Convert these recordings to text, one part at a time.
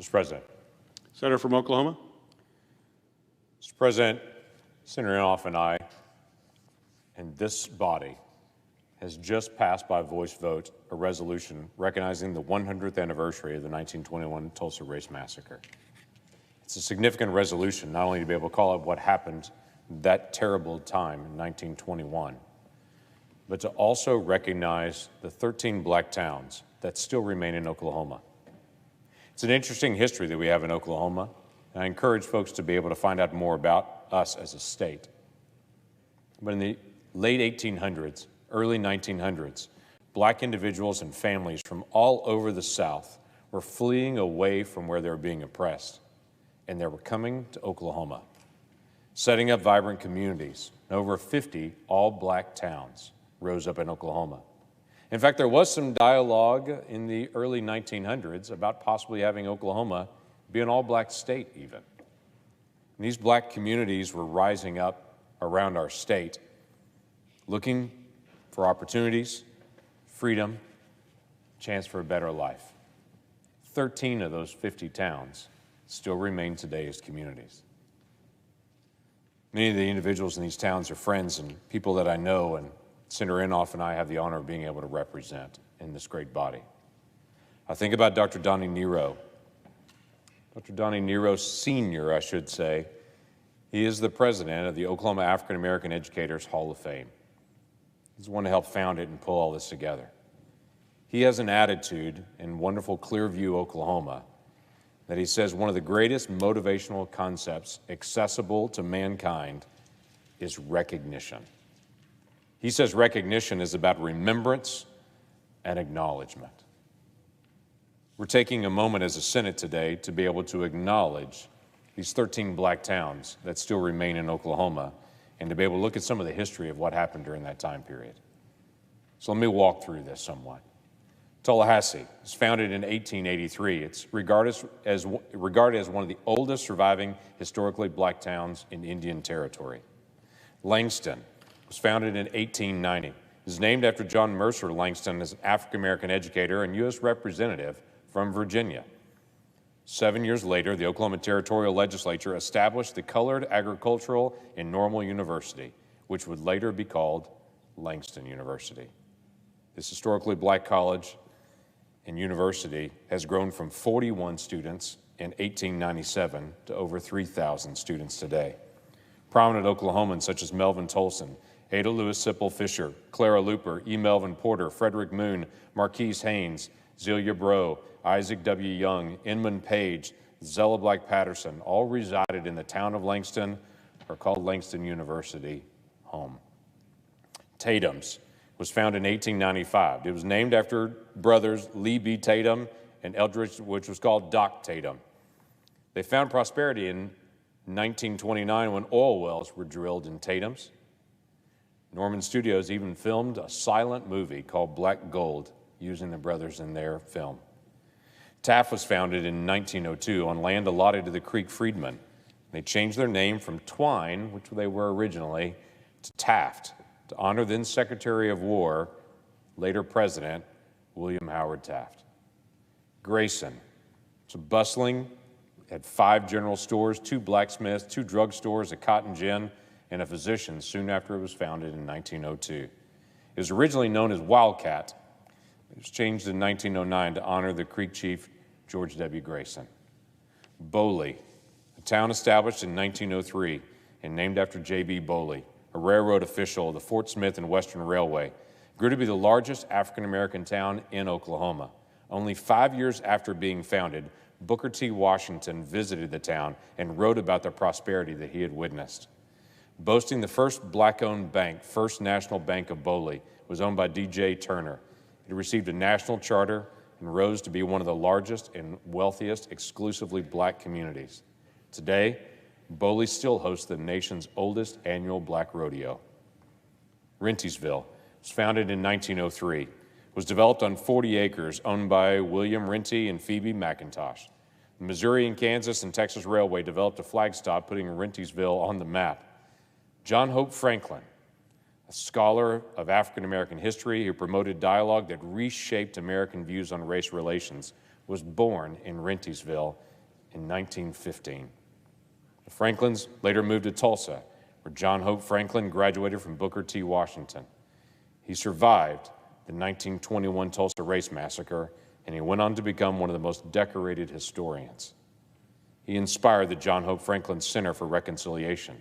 Mr. President. Senator from Oklahoma. Mr. President, Senator Inhofe and I, and this body, has just passed by voice vote a resolution recognizing the 100th anniversary of the 1921 Tulsa Race Massacre. It's a significant resolution, not only to be able to call out what happened that terrible time in 1921, but to also recognize the 13 black towns that still remain in Oklahoma. It's an interesting history that we have in Oklahoma, and I encourage folks to be able to find out more about us as a state. But in the late 1800s, early 1900s, black individuals and families from all over the South were fleeing away from where they were being oppressed, and they were coming to Oklahoma, setting up vibrant communities. Over 50 all-black towns rose up in Oklahoma. In fact, there was some dialogue in the early 1900s about possibly having Oklahoma be an all-black state even. And these black communities were rising up around our state, looking for opportunities, freedom, chance for a better life. 13 of those 50 towns still remain today as communities. Many of the individuals in these towns are friends and people that I know, and Senator Inhofe and I have the honor of being able to represent in this great body. I think about Dr. Donnie Nero. Dr. Donnie Nero Sr., I should say. He is the president of the Oklahoma African American Educators Hall of Fame. He's the one to help found it and pull all this together. He has an attitude in wonderful Clearview, Oklahoma, that he says one of the greatest motivational concepts accessible to mankind is recognition. He says recognition is about remembrance and acknowledgement. We're taking a moment as a Senate today to be able to acknowledge these 13 black towns that still remain in Oklahoma and to be able to look at some of the history of what happened during that time period. So let me walk through this somewhat. Tallahassee was founded in 1883. It's regarded as one of the oldest surviving historically black towns in Indian Territory. Langston was founded in 1890. It is named after John Mercer Langston, as an African-American educator and U.S. representative from Virginia. 7 years later, the Oklahoma Territorial Legislature established the Colored Agricultural and Normal University, which would later be called Langston University. This historically black college and university has grown from 41 students in 1897 to over 3,000 students today. Prominent Oklahomans such as Melvin Tolson, Ada Lewis Sipple Fisher, Clara Looper, E. Melvin Porter, Frederick Moon, Marquise Haynes, Zelia Bro, Isaac W. Young, Inman Page, Zella Black Patterson, all resided in the town of Langston, or called Langston University home. Tatum's was founded in 1895. It was named after brothers Lee B. Tatum and Eldridge, which was called Doc Tatum. They found prosperity in 1929 when oil wells were drilled in Tatum's. Norman Studios even filmed a silent movie called Black Gold using the brothers in their film. Taft was founded in 1902 on land allotted to the Creek Freedmen. They changed their name from Twine, which they were originally, to Taft, to honor then Secretary of War, later President, William Howard Taft. Grayson was bustling, had 5 general stores, 2 blacksmiths, 2 drugstores, a cotton gin, and a physician soon after it was founded in 1902. It was originally known as Wildcat. It was changed in 1909 to honor the Creek chief, George W. Grayson. Boley, a town established in 1903 and named after J.B. Boley, a railroad official of the Fort Smith and Western Railway, grew to be the largest African-American town in Oklahoma. Only 5 years after being founded, Booker T. Washington visited the town and wrote about the prosperity that he had witnessed. Boasting the first black-owned bank, First National Bank of Boley, was owned by D.J. Turner. It received a national charter and rose to be one of the largest and wealthiest exclusively black communities. Today, Boley still hosts the nation's oldest annual black rodeo. Rentisville was founded in 1903, was developed on 40 acres owned by William Renty and Phoebe McIntosh. The Missouri and Kansas and Texas Railway developed a flag stop, putting Rentisville on the map. John Hope Franklin, a scholar of African American history who promoted dialogue that reshaped American views on race relations, was born in Rentisville in 1915. The Franklins later moved to Tulsa, where John Hope Franklin graduated from Booker T. Washington. He survived the 1921 Tulsa Race Massacre, and he went on to become one of the most decorated historians. He inspired the John Hope Franklin Center for Reconciliation,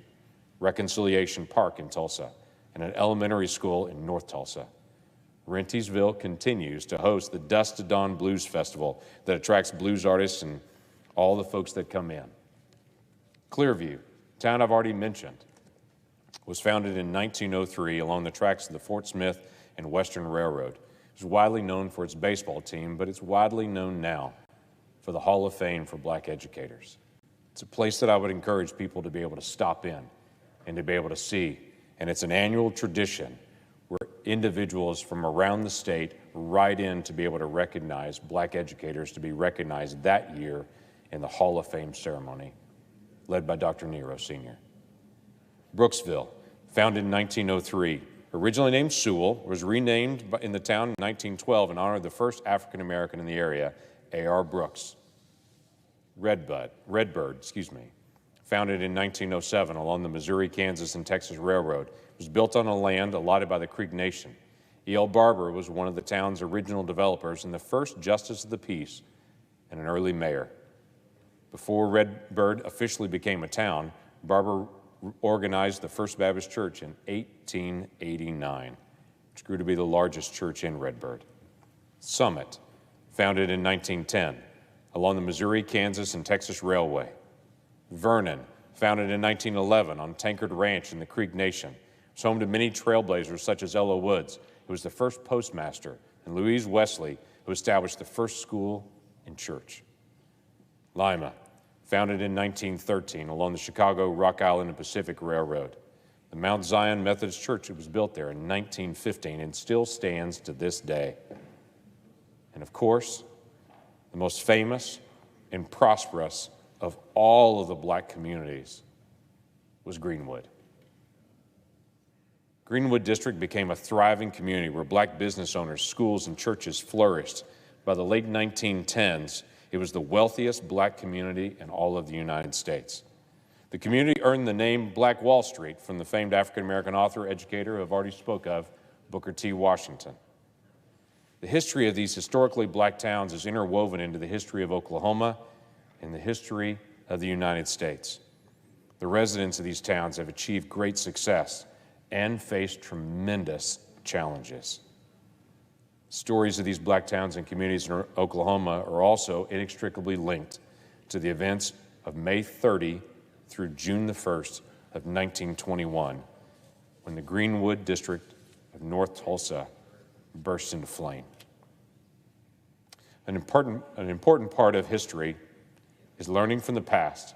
Reconciliation Park in Tulsa, and an elementary school in North Tulsa. Rentisville continues to host the Dusk to Dawn Blues Festival that attracts blues artists and all the folks that come in. Clearview, town I've already mentioned, was founded in 1903 along the tracks of the Fort Smith and Western Railroad. It's widely known for its baseball team, but it's widely known now for the Hall of Fame for Black educators. It's a place that I would encourage people to be able to stop in and to be able to see. And it's an annual tradition where individuals from around the state ride in to be able to recognize Black educators to be recognized that year in the Hall of Fame ceremony, led by Dr. Nero Sr. Brooksville, founded in 1903, originally named Sewell, was renamed in the town in 1912 in honor of the first African American in the area, A.R. Brooks. Redbird, founded in 1907 along the Missouri, Kansas, and Texas Railroad, was built on a land allotted by the Creek Nation. E.L. Barber was one of the town's original developers and the first justice of the peace and an early mayor. Before Redbird officially became a town, Barber organized the First Baptist Church in 1889, which grew to be the largest church in Redbird. Summit, founded in 1910, along the Missouri, Kansas, and Texas Railway. Vernon, founded in 1911 on Tankard Ranch in the Creek Nation. It's home to many trailblazers such as Ella Woods, who was the first postmaster, and Louise Wesley, who established the first school and church. Lima, founded in 1913 along the Chicago, Rock Island, and Pacific Railroad. The Mount Zion Methodist Church was built there in 1915 and still stands to this day. And of course, the most famous and prosperous of all of the Black communities was Greenwood. Greenwood District became a thriving community where Black business owners, schools, and churches flourished. By the late 1910s, it was the wealthiest Black community in all of the United States. The community earned the name Black Wall Street from the famed African-American author, educator who I've already spoke of, Booker T. Washington. The history of these historically Black towns is interwoven into the history of Oklahoma and the history of the United States. The residents of these towns have achieved great success and faced tremendous challenges. Stories of these Black towns and communities in Oklahoma are also inextricably linked to the events of May 30 through June the 1st of 1921, when the Greenwood District of North Tulsa burst into flame. An important part of history is learning from the past,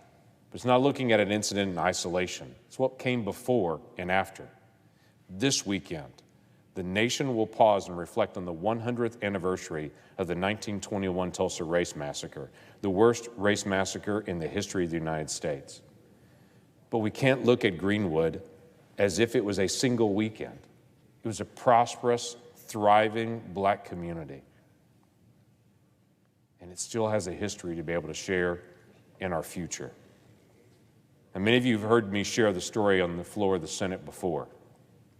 but it's not looking at an incident in isolation. It's what came before and after. This weekend, the nation will pause and reflect on the 100th anniversary of the 1921 Tulsa Race Massacre, the worst race massacre in the history of the United States. But we can't look at Greenwood as if it was a single weekend. It was a prosperous, thriving Black community. And it still has a history to be able to share in our future. And many of you have heard me share the story on the floor of the Senate before.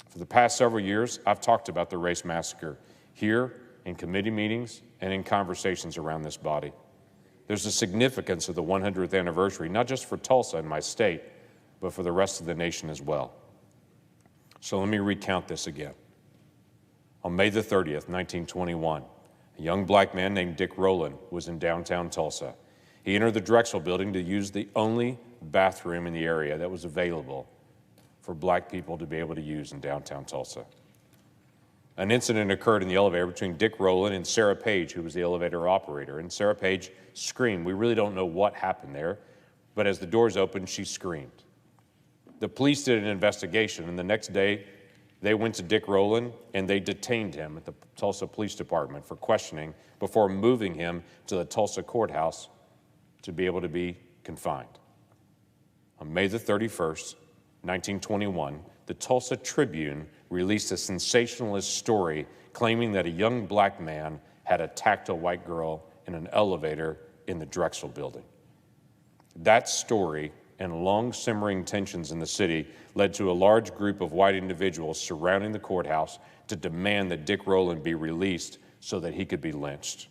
For the past several years, I've talked about the race massacre here in committee meetings and in conversations around this body. There's a significance of the 100th anniversary, not just for Tulsa and my state, but for the rest of the nation as well. So let me recount this again. On May the 30th, 1921, a young Black man named Dick Rowland was in downtown Tulsa. He entered the Drexel building to use the only bathroom in the area that was available for Black people to be able to use in downtown Tulsa. An incident occurred in the elevator between Dick Rowland and Sarah Page, who was the elevator operator, and Sarah Page screamed. We really don't know what happened there, but as the doors opened, she screamed. The police did an investigation, and the next day, they went to Dick Rowland and they detained him at the Tulsa Police Department for questioning before moving him to the Tulsa courthouse to be able to be confined. On May the 31st, 1921, the Tulsa Tribune released a sensationalist story claiming that a young black man had attacked a white girl in an elevator in the Drexel building. That story and long simmering tensions in the city led to a large group of white individuals surrounding the courthouse to demand that Dick Rowland be released so that he could be lynched.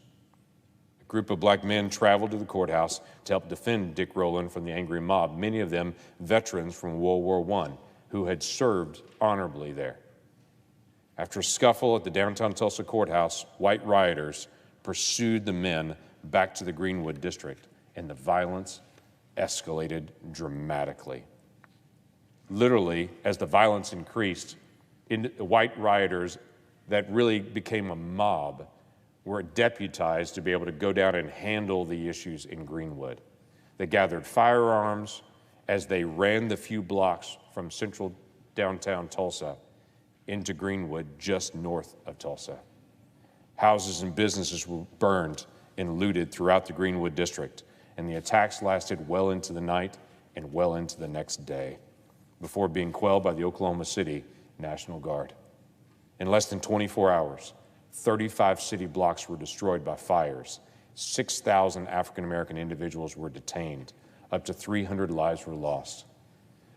A group of black men traveled to the courthouse to help defend Dick Rowland from the angry mob, many of them veterans from World War I who had served honorably there. After a scuffle at the downtown Tulsa courthouse, white rioters pursued the men back to the Greenwood district, and the violence escalated dramatically. Literally, as the violence increased, white rioters that really became a mob were deputized to be able to go down and handle the issues in Greenwood. They gathered firearms as they ran the few blocks from central downtown Tulsa into Greenwood, just north of Tulsa. Houses and businesses were burned and looted throughout the Greenwood district, and the attacks lasted well into the night and well into the next day before being quelled by the Oklahoma City National Guard. In less than 24 hours, 35 city blocks were destroyed by fires. 6,000 African-American individuals were detained. Up to 300 lives were lost.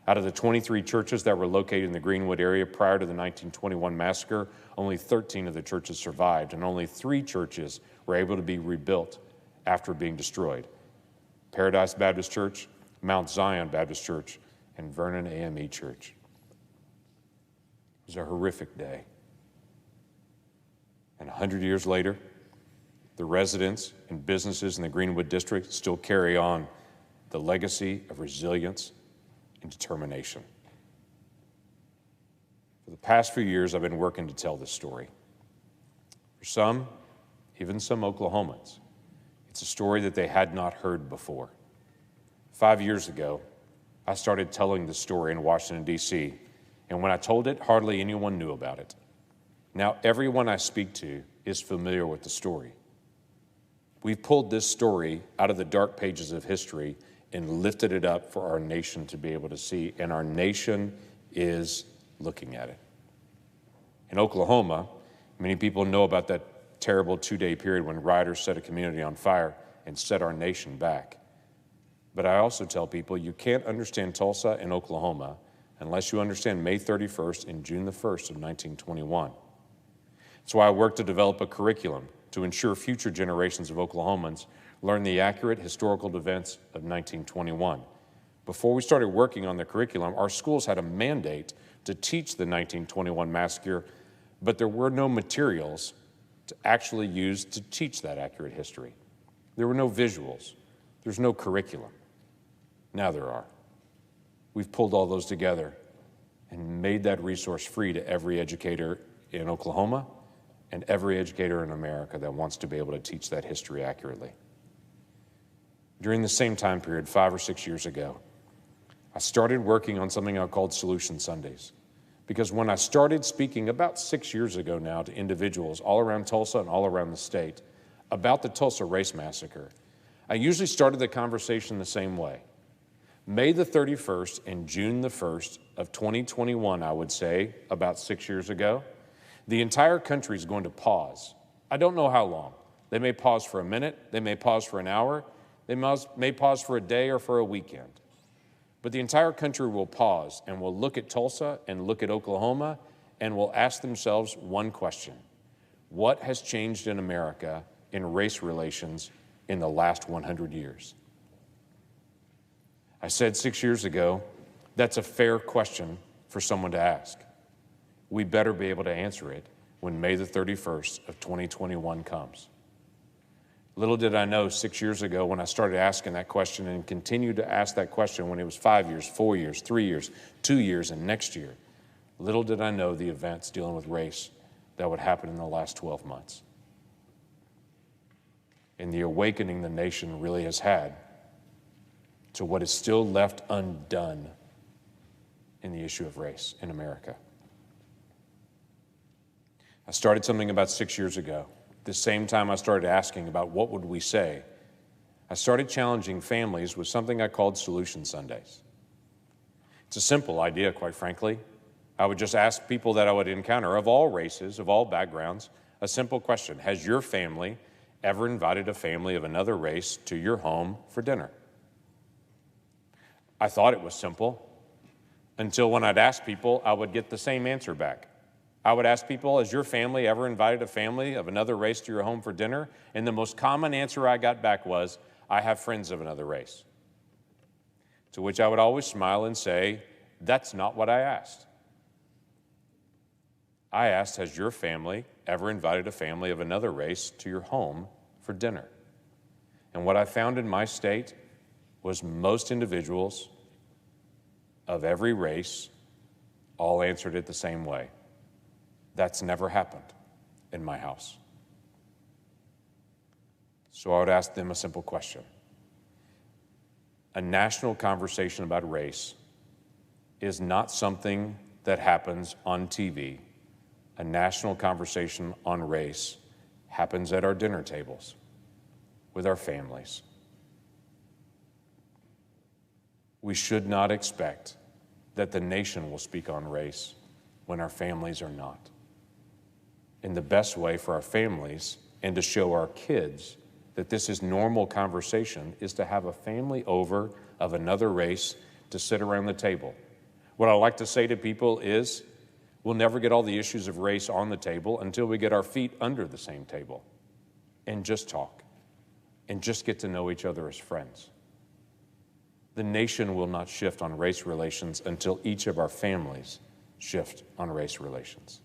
Out of the 23 churches that were located in the Greenwood area prior to the 1921 massacre, only 13 of the churches survived, and only 3 churches were able to be rebuilt after being destroyed: Paradise Baptist Church, Mount Zion Baptist Church, and Vernon AME Church. It was a horrific day. And 100 years later, the residents and businesses in the Greenwood district still carry on the legacy of resilience and determination. For the past few years, I've been working to tell this story. For some, even some Oklahomans, it's a story that they had not heard before. 5 years ago, I started telling the story in Washington, D.C., and when I told it, hardly anyone knew about it. Now, everyone I speak to is familiar with the story. We've pulled this story out of the dark pages of history and lifted it up for our nation to be able to see, and our nation is looking at it. In Oklahoma, many people know about that terrible 2-day period when rioters set a community on fire and set our nation back. But I also tell people you can't understand Tulsa and Oklahoma unless you understand May 31st and June the 1st of 1921. That's why I worked to develop a curriculum to ensure future generations of Oklahomans learn the accurate historical events of 1921. Before we started working on the curriculum, our schools had a mandate to teach the 1921 massacre, but there were no materials to actually use to teach that accurate history. There were no visuals. There's no curriculum. Now there are. We've pulled all those together and made that resource free to every educator in Oklahoma and every educator in America that wants to be able to teach that history accurately. During the same time period, 5 or 6 years ago, I started working on something I called Solution Sundays. Because when I started speaking about 6 years ago now to individuals all around Tulsa and all around the state about the Tulsa Race Massacre, I usually started the conversation the same way. May the 31st and June the 1st of 2021, I would say, about 6 years ago, the entire country is going to pause. I don't know how long. They may pause for a minute, they may pause for an hour, they may pause for a day or for a weekend. But the entire country will pause and will look at Tulsa and look at Oklahoma and will ask themselves one question: what has changed in America in race relations in the last 100 years? I said 6 years ago, that's a fair question for someone to ask. We better be able to answer it when May the 31st of 2021 comes. Little did I know 6 years ago when I started asking that question and continued to ask that question when it was 5 years, 4 years, 3 years, 2 years, and next year. Little did I know the events dealing with race that would happen in the last 12 months. And the awakening the nation really has had to what is still left undone in the issue of race in America. I started something about 6 years ago. At the same time I started asking about what would we say, I started challenging families with something I called Solution Sundays. It's a simple idea, quite frankly. I would just ask people that I would encounter of all races, of all backgrounds, a simple question. Has your family ever invited a family of another race to your home for dinner? I thought it was simple until when I'd ask people, I would get the same answer back. I would ask people, has your family ever invited a family of another race to your home for dinner? And the most common answer I got back was, I have friends of another race. To which I would always smile and say, that's not what I asked. I asked, has your family ever invited a family of another race to your home for dinner? And what I found in my state was most individuals of every race all answered it the same way. That's never happened in my house. So I would ask them a simple question. A national conversation about race is not something that happens on TV. A national conversation on race happens at our dinner tables with our families. We should not expect that the nation will speak on race when our families are not. And the best way for our families and to show our kids that this is normal conversation is to have a family over of another race to sit around the table. What I like to say to people is, we'll never get all the issues of race on the table until we get our feet under the same table and just talk and just get to know each other as friends. The nation will not shift on race relations until each of our families shift on race relations.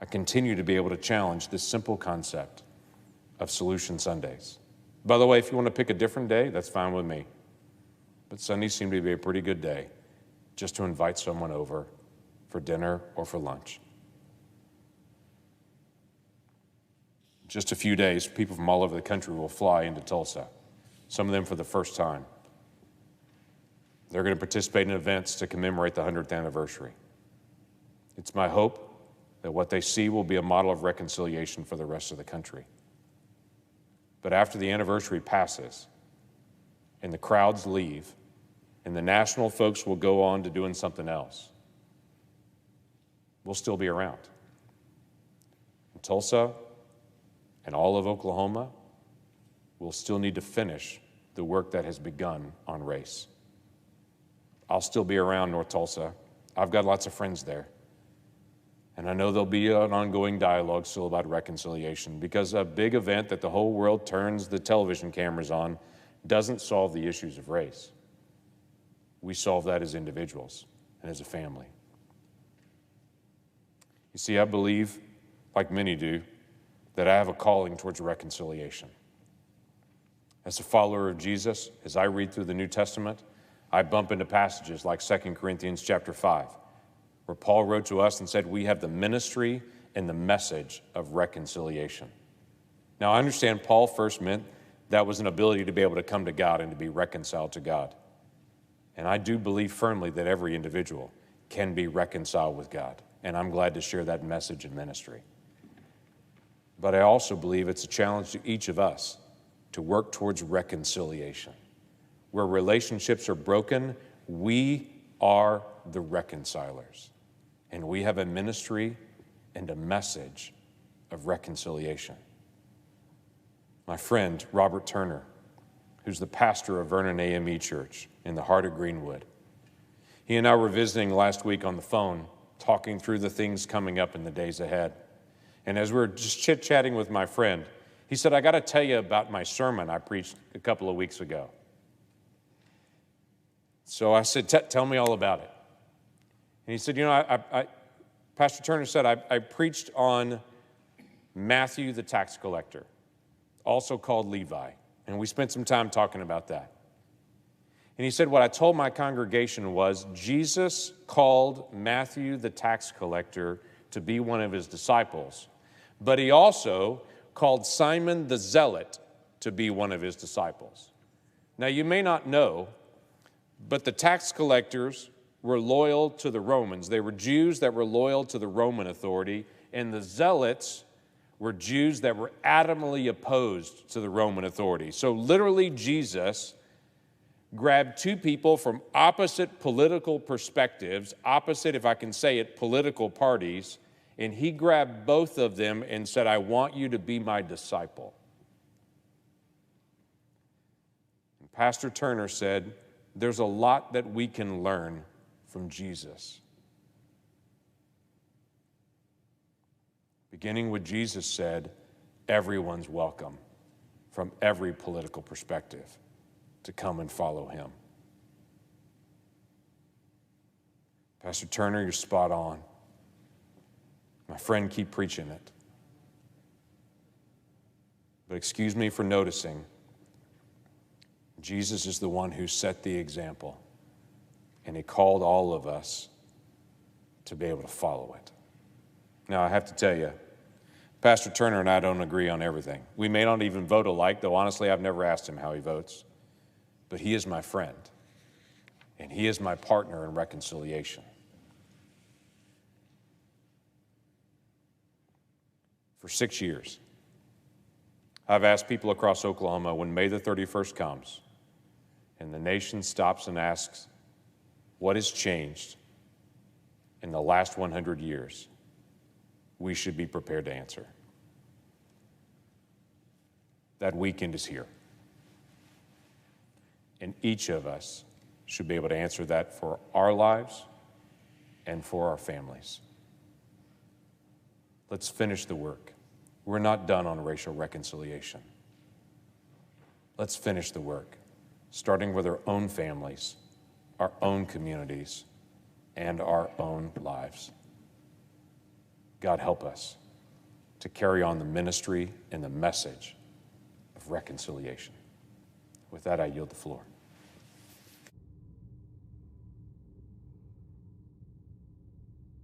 I continue to be able to challenge this simple concept of Solution Sundays. By the way, if you want to pick a different day, that's fine with me. But Sundays seem to be a pretty good day just to invite someone over for dinner or for lunch. Just a few days, people from all over the country will fly into Tulsa, some of them for the first time. They're going to participate in events to commemorate the 100th anniversary. It's my hope that what they see will be a model of reconciliation for the rest of the country. But after the anniversary passes and the crowds leave and the national folks will go on to doing something else, we'll still be around. In Tulsa and all of Oklahoma, we'll still need to finish the work that has begun on race. I'll still be around North Tulsa. I've got lots of friends there. And I know there'll be an ongoing dialogue still about reconciliation, because a big event that the whole world turns the television cameras on doesn't solve the issues of race. We solve that as individuals and as a family. You see, I believe, like many do, that I have a calling towards reconciliation. As a follower of Jesus, as I read through the New Testament, I bump into passages like 2 Corinthians chapter 5, where Paul wrote to us and said, we have the ministry and the message of reconciliation. Now, I understand Paul first meant that was an ability to be able to come to God and to be reconciled to God. And I do believe firmly that every individual can be reconciled with God. And I'm glad to share that message in ministry. But I also believe it's a challenge to each of us to work towards reconciliation. Where relationships are broken, we are the reconcilers. And we have a ministry and a message of reconciliation. My friend, Robert Turner, who's the pastor of Vernon AME Church in the heart of Greenwood, he and I were visiting last week on the phone, talking through the things coming up in the days ahead. And as we were just chit-chatting with my friend, he said, I got to tell you about my sermon I preached a couple of weeks ago. So I said, tell me all about it. And he said, you know, Pastor Turner said, I preached on Matthew the tax collector, also called Levi. And we spent some time talking about that. And he said, what I told my congregation was Jesus called Matthew the tax collector to be one of his disciples, but he also called Simon the Zealot to be one of his disciples. Now, you may not know, but the tax collectors were loyal to the Romans. They were Jews that were loyal to the Roman authority, and the Zealots were Jews that were adamantly opposed to the Roman authority. So literally, Jesus grabbed two people from opposite political perspectives, opposite, if I can say it, political parties, and he grabbed both of them and said, I want you to be my disciple. And Pastor Turner said, there's a lot that we can learn from Jesus. Beginning with Jesus said, everyone's welcome from every political perspective to come and follow him. Pastor Turner, you're spot on. My friend, keep preaching it. But excuse me for noticing, Jesus is the one who set the example, and he called all of us to be able to follow it. Now, I have to tell you, Pastor Turner and I don't agree on everything. We may not even vote alike, though honestly, I've never asked him how he votes. But he is my friend, and he is my partner in reconciliation. For 6 years, I've asked people across Oklahoma, when May the 31st comes, and the nation stops and asks, what has changed in the last 100 years? We should be prepared to answer. That weekend is here. And each of us should be able to answer that for our lives and for our families. Let's finish the work. We're not done on racial reconciliation. Let's finish the work, starting with our own families, our own communities, and our own lives. God, help us to carry on the ministry and the message of reconciliation. With that, I yield the floor.